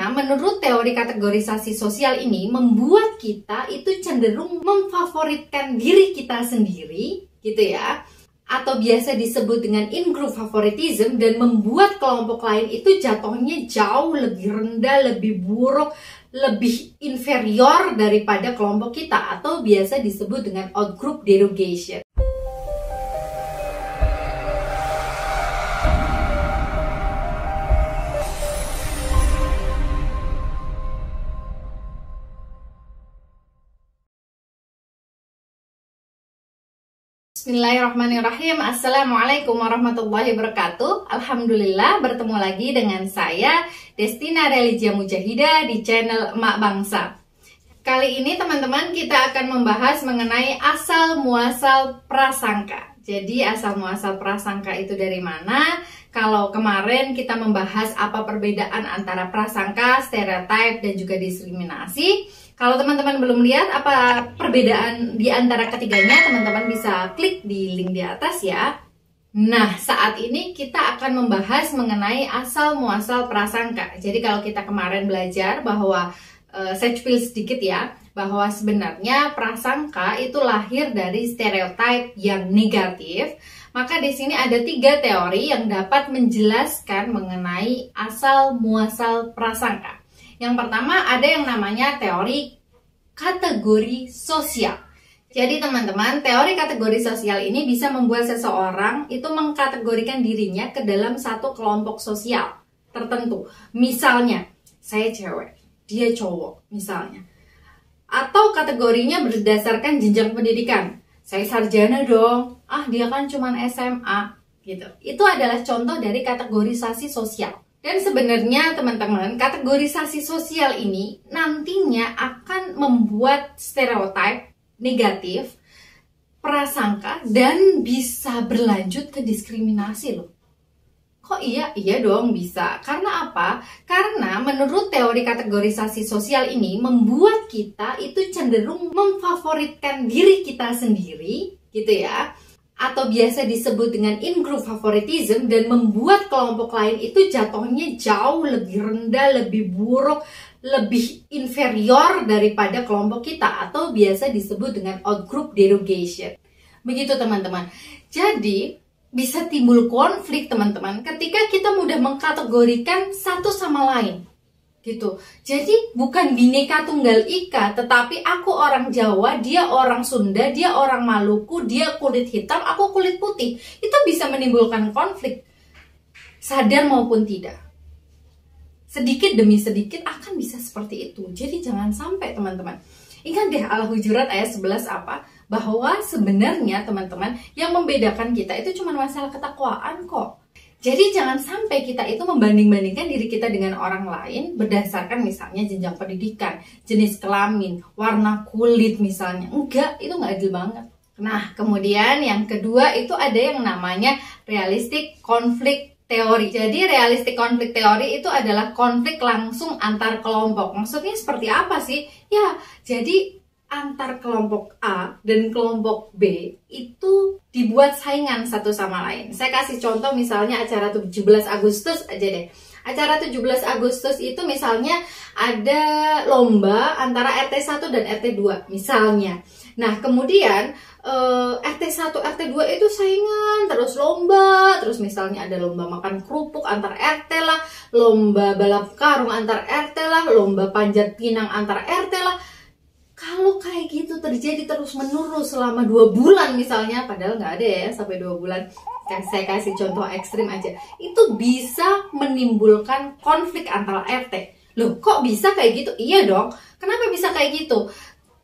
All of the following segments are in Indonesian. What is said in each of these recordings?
Karena menurut teori kategorisasi sosial ini membuat kita itu cenderung memfavoritkan diri kita sendiri, gitu ya, atau biasa disebut dengan in-group favoritism, dan membuat kelompok lain itu jatuhnya jauh lebih rendah, lebih buruk, lebih inferior daripada kelompok kita, atau biasa disebut dengan out-group derogation. Bismillahirrahmanirrahim. Assalamualaikum warahmatullahi wabarakatuh. Alhamdulillah bertemu lagi dengan saya Destina Religia Mujahidah di channel Emak Bangsa. Kali ini teman-teman kita akan membahas mengenai asal muasal prasangka. Jadi asal muasal prasangka itu dari mana? Kalau kemarin kita membahas apa perbedaan antara prasangka, stereotip, dan juga diskriminasi. Kalau teman-teman belum lihat apa perbedaan di antara ketiganya, teman-teman bisa klik di link di atas ya. Nah, saat ini kita akan membahas mengenai asal muasal prasangka. Jadi kalau kita kemarin belajar bahwa saya cupil sedikit ya, bahwa sebenarnya prasangka itu lahir dari stereotip yang negatif. Maka di sini ada 3 teori yang dapat menjelaskan mengenai asal muasal prasangka. Yang pertama ada yang namanya teori kategori sosial. Jadi teman-teman, teori kategori sosial ini bisa membuat seseorang itu mengkategorikan dirinya ke dalam satu kelompok sosial tertentu. Misalnya, saya cewek, dia cowok misalnya. Atau kategorinya berdasarkan jenjang pendidikan. Saya sarjana dong, dia kan cuma SMA gitu. Itu adalah contoh dari kategorisasi sosial. Dan sebenarnya teman-teman, kategorisasi sosial ini nantinya akan membuat stereotip negatif, prasangka, dan bisa berlanjut ke diskriminasi loh. Kok iya? Iya dong bisa. Karena apa? Karena menurut teori kategorisasi sosial ini membuat kita itu cenderung memfavoritkan diri kita sendiri, gitu ya, atau biasa disebut dengan in-group favoritism, dan membuat kelompok lain itu jatuhnya jauh lebih rendah, lebih buruk, lebih inferior daripada kelompok kita, atau biasa disebut dengan out-group derogation. Begitu teman-teman. Jadi bisa timbul konflik teman-teman ketika kita mudah mengkategorikan satu sama lain. Gitu. Jadi bukan bineka tunggal ika, tetapi aku orang Jawa, dia orang Sunda, dia orang Maluku, dia kulit hitam, aku kulit putih. Itu bisa menimbulkan konflik, sadar maupun tidak. Sedikit demi sedikit akan bisa seperti itu. Jadi jangan sampai teman-teman. Ingat deh Al-Hujurat ayat 11 apa? Bahwa sebenarnya teman-teman yang membedakan kita itu cuma masalah ketakwaan kok. Jadi jangan sampai kita itu membanding-bandingkan diri kita dengan orang lain berdasarkan misalnya jenjang pendidikan, jenis kelamin, warna kulit misalnya. Enggak, itu nggak adil banget. Nah, kemudian yang kedua itu ada yang namanya realistic conflict teori. Jadi realistic conflict teori itu adalah konflik langsung antar kelompok. Maksudnya seperti apa sih? Ya, jadi antar kelompok A dan kelompok B itu dibuat saingan satu sama lain. Saya kasih contoh misalnya acara 17 Agustus aja deh. Acara 17 Agustus itu misalnya ada lomba antara RT 1 dan RT 2 misalnya. Nah, kemudian RT 1, RT 2 itu saingan, terus lomba, terus misalnya ada lomba makan kerupuk antar RT lah, lomba balap karung antar RT lah, lomba panjat pinang antar RT lah. Kalau kayak gitu terjadi terus-menerus selama 2 bulan misalnya, padahal nggak ada ya sampai 2 bulan, saya kasih contoh ekstrim aja, itu bisa menimbulkan konflik antara RT. Loh, kok bisa kayak gitu? Iya dong, kenapa bisa kayak gitu?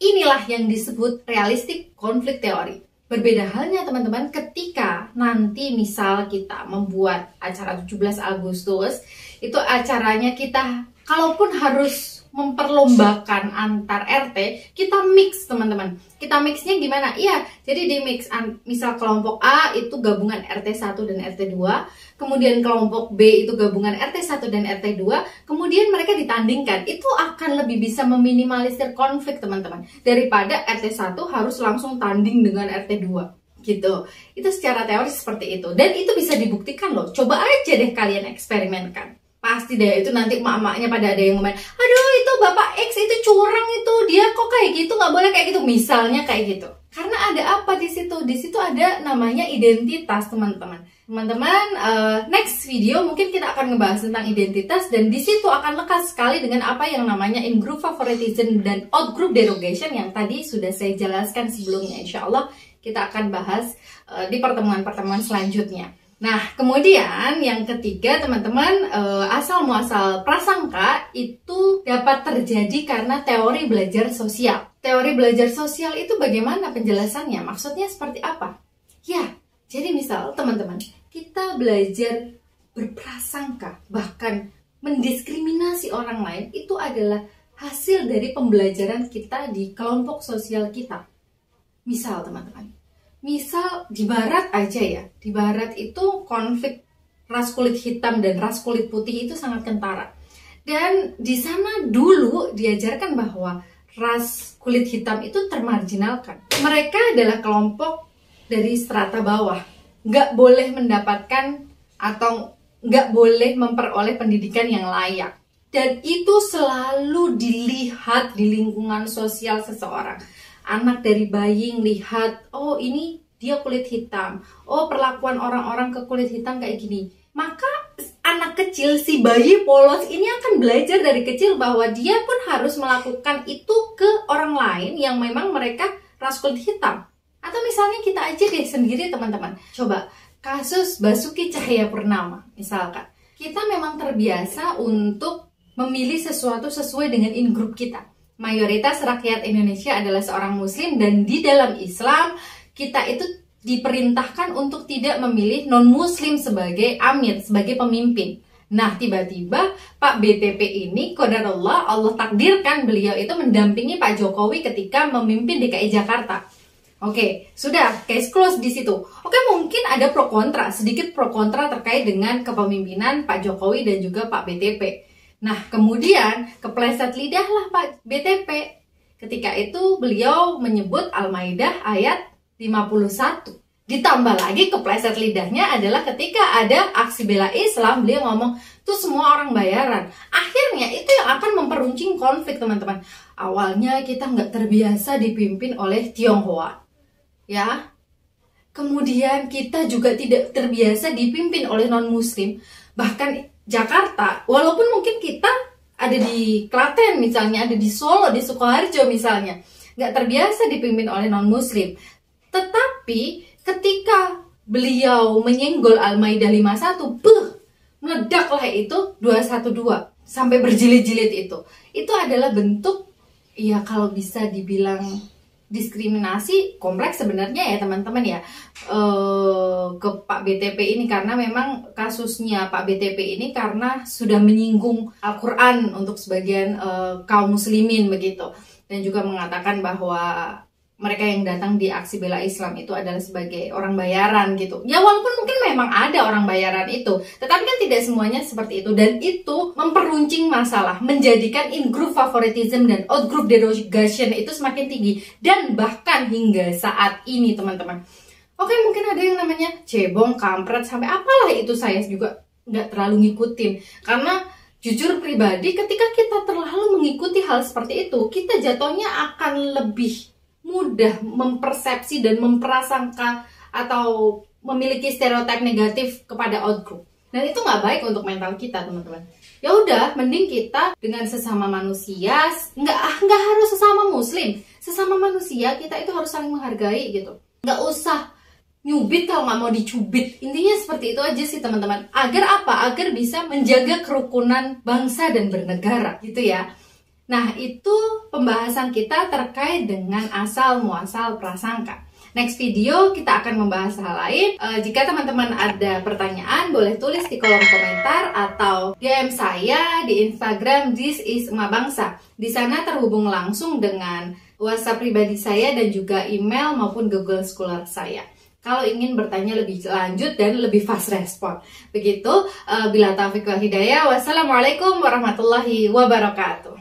Inilah yang disebut realistic conflict theory. Berbeda halnya teman-teman ketika nanti misal kita membuat acara 17 Agustus, itu acaranya kita, kalaupun harus memperlombakan antar RT, kita mix teman-teman. Kita mixnya gimana? Iya, jadi di mix misal kelompok A itu gabungan RT 1 dan RT 2, kemudian kelompok B itu gabungan RT 1 dan RT 2, kemudian mereka ditandingkan. Itu akan lebih bisa meminimalisir konflik teman-teman, daripada RT 1 harus langsung tanding dengan RT 2 gitu. Itu secara teori seperti itu, dan itu bisa dibuktikan loh. Coba aja deh kalian eksperimenkan. Pasti deh itu nanti emak-emaknya pada ada yang ngomong, aduh itu Bapak X itu curang itu, dia kok kayak gitu, nggak boleh kayak gitu, misalnya kayak gitu. Karena ada apa di situ? Di situ ada namanya identitas, teman-teman. Teman-teman, next video mungkin kita akan ngebahas tentang identitas, dan di situ akan lekat sekali dengan apa yang namanya in-group favoritism dan out-group derogation yang tadi sudah saya jelaskan sebelumnya. Insya Allah kita akan bahas di pertemuan-pertemuan selanjutnya. Nah, kemudian yang ketiga, teman-teman, asal muasal prasangka itu dapat terjadi karena teori belajar sosial. Teori belajar sosial itu bagaimana penjelasannya? Maksudnya seperti apa? Ya, jadi misal teman-teman, kita belajar berprasangka, bahkan mendiskriminasi orang lain, itu adalah hasil dari pembelajaran kita di kelompok sosial kita. Misal teman-teman, misal di barat aja ya, di barat itu konflik ras kulit hitam dan ras kulit putih itu sangat kentara. Dan di sana dulu diajarkan bahwa ras kulit hitam itu termarginalkan. Mereka adalah kelompok dari strata bawah, nggak boleh mendapatkan atau nggak boleh memperoleh pendidikan yang layak. Dan itu selalu dilihat di lingkungan sosial seseorang. Anak dari bayi lihat, oh ini dia kulit hitam, oh perlakuan orang-orang ke kulit hitam kayak gini. Maka anak kecil, si bayi polos ini akan belajar dari kecil bahwa dia pun harus melakukan itu ke orang lain yang memang mereka ras kulit hitam. Atau misalnya kita aja deh sendiri teman-teman. Coba kasus Basuki Cahayapurnama misalkan. Kita memang terbiasa untuk memilih sesuatu sesuai dengan in-group kita. Mayoritas rakyat Indonesia adalah seorang muslim, dan di dalam Islam kita itu diperintahkan untuk tidak memilih non-muslim sebagai amir, sebagai pemimpin. Nah, tiba-tiba Pak BTP ini, qadarullah, Allah takdirkan beliau itu mendampingi Pak Jokowi ketika memimpin DKI Jakarta. Oke, sudah, case close di situ. Oke, mungkin ada pro kontra, sedikit pro kontra terkait dengan kepemimpinan Pak Jokowi dan juga Pak BTP. Nah, kemudian kepleset lidahlah Pak BTP. Ketika itu beliau menyebut Al-Maidah ayat 51. Ditambah lagi kepleset lidahnya adalah ketika ada aksi bela Islam, beliau ngomong, tuh semua orang bayaran. Akhirnya itu yang akan memperuncing konflik, teman-teman. Awalnya kita nggak terbiasa dipimpin oleh Tionghoa, ya. Kemudian kita juga tidak terbiasa dipimpin oleh non-muslim. Bahkan Jakarta, walaupun mungkin kita ada di Klaten misalnya, ada di Solo, di Sukoharjo misalnya, nggak terbiasa dipimpin oleh non-muslim. Tetapi ketika beliau menyenggol Al-Maidah 51, meledaklah itu 212 sampai berjilid-jilid itu. Itu adalah bentuk, ya kalau bisa dibilang diskriminasi kompleks sebenarnya ya teman-teman ya, ke Pak BTP ini, karena memang kasusnya Pak BTP ini karena sudah menyinggung Al-Quran untuk sebagian kaum muslimin begitu, dan juga mengatakan bahwa mereka yang datang di aksi bela Islam itu adalah sebagai orang bayaran gitu. Ya walaupun mungkin memang ada orang bayaran itu, tetapi kan tidak semuanya seperti itu. Dan itu memperuncing masalah, menjadikan in-group favoritism dan out-group derogation itu semakin tinggi. Dan bahkan hingga saat ini teman-teman. Oke, mungkin ada yang namanya cebong, kampret, sampai apalah itu saya juga nggak terlalu ngikutin. Karena jujur pribadi ketika kita terlalu mengikuti hal seperti itu, kita jatuhnya akan lebih mudah mempersepsi dan memprasangka atau memiliki stereotip negatif kepada outgroup. Dan itu nggak baik untuk mental kita, teman-teman. Ya udah, mending kita dengan sesama manusia, nggak harus sesama muslim, sesama manusia kita itu harus saling menghargai gitu. Nggak usah nyubit kalau nggak mau dicubit. Intinya seperti itu aja sih teman-teman. Agar apa? Agar bisa menjaga kerukunan bangsa dan bernegara gitu ya. Nah, itu pembahasan kita terkait dengan asal muasal prasangka. Next video kita akan membahas hal lain. Jika teman-teman ada pertanyaan, boleh tulis di kolom komentar atau DM saya di Instagram This is Emak Bangsa. Di sana terhubung langsung dengan WhatsApp pribadi saya dan juga email maupun Google Scholar saya. Kalau ingin bertanya lebih lanjut dan lebih fast respon. Begitu, bila taufiq wal hidayah. Wassalamualaikum warahmatullahi wabarakatuh.